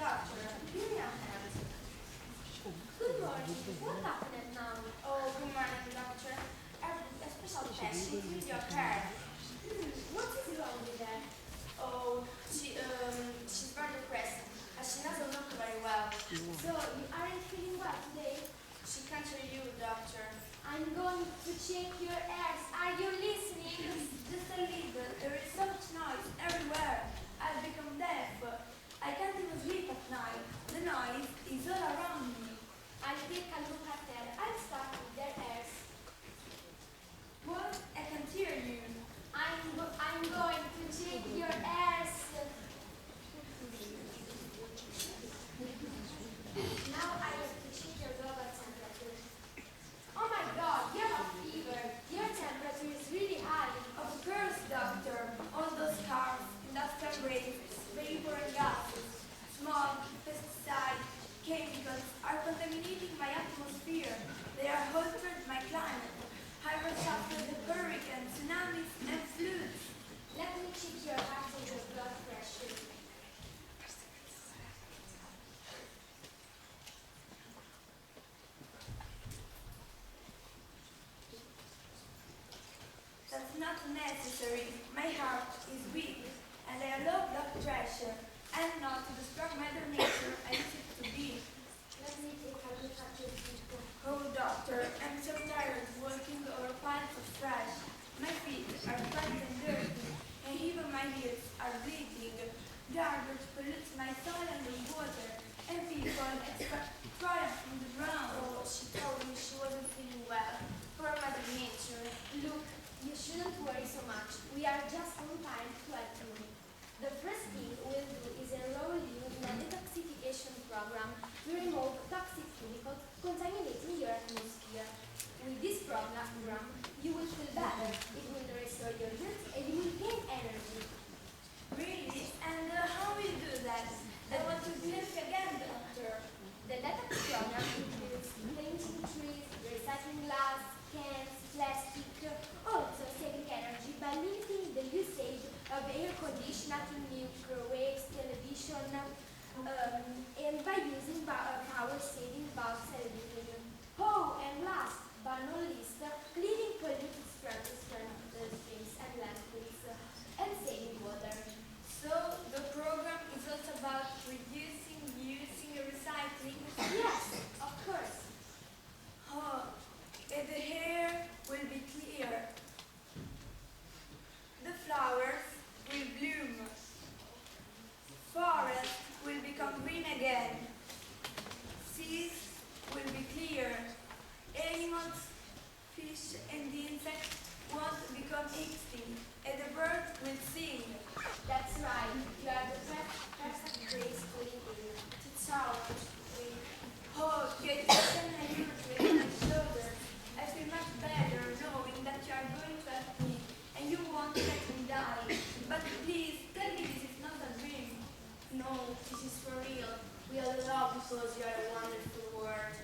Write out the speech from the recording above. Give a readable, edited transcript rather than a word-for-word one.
doctor. Give me a hand. Good morning. What happened now? Oh, good morning, doctor. A special patient with your hair. What is wrong with her? Oh, she's very depressed. She doesn't look very well. So, you aren't feeling well today? She can't hear you, doctor. I'm going to check your ears. Are you listening? Just a little. There is so much noise everywhere. I've become deaf. I can't even sleep at night. The noise is all around me. I'll take a look at her. I'll start with their ears. What? I can't hear you. I'm going to check your ears. Now I have to check your global temperature. Oh my God, you have a fever. Your temperature is really high. Of course, doctor. All those cars, industrial wastes, vapor and gases, smog, pesticides, chemicals are contaminating my atmosphere. They are altering my climate. I will suffer the hurricanes, tsunamis, and floods. Let me check your heart and your blood pressure. That's not necessary. My heart is weak, and I have low blood pressure. I'm not the strong mother nature I used to be. Let me take a look at your feet. Oh, doctor, I'm so tired walking over piles of trash. My feet are fat and dirty, and even my ears are bleeding. Garbage pollutes my soil and the water, and people extract trash from the ground. Oh, she told me she wasn't feeling well. Poor mother nature. Look, you shouldn't worry so much. We are just on time to help you. The first thing we'll do is enroll you in a detoxification program to remove toxic chemicals contaminating your atmosphere. With this program, you will feel better, it will restore your youth, and you will gain energy. Really? And how will you do that? I want to be healthy again, doctor. The detox program includes planting trees, recycling glass, cans, plastic, also saving energy by limiting the usage of air conditioner, microwaves, television, and by using power-saving bulbs and everything. Oh, and last but not least, cleaning polluted streams and landfills and saving water. So the program is also about reducing, using, and recycling. Yes, of course. Oh, and the air will be clear. The flowers will bloom. Forests will become green again. Seas will be clear. Animals, fish, and insects won't become extinct, and the birds will sing. That's right. You are the perfect place to live in. It's ours. Oh, your attention and your my shoulder. I feel much better knowing that you are going to help me, and you won't let me die. But please, tell me this is not a dream. No, this is for real. We are loved because you are a wonderful world.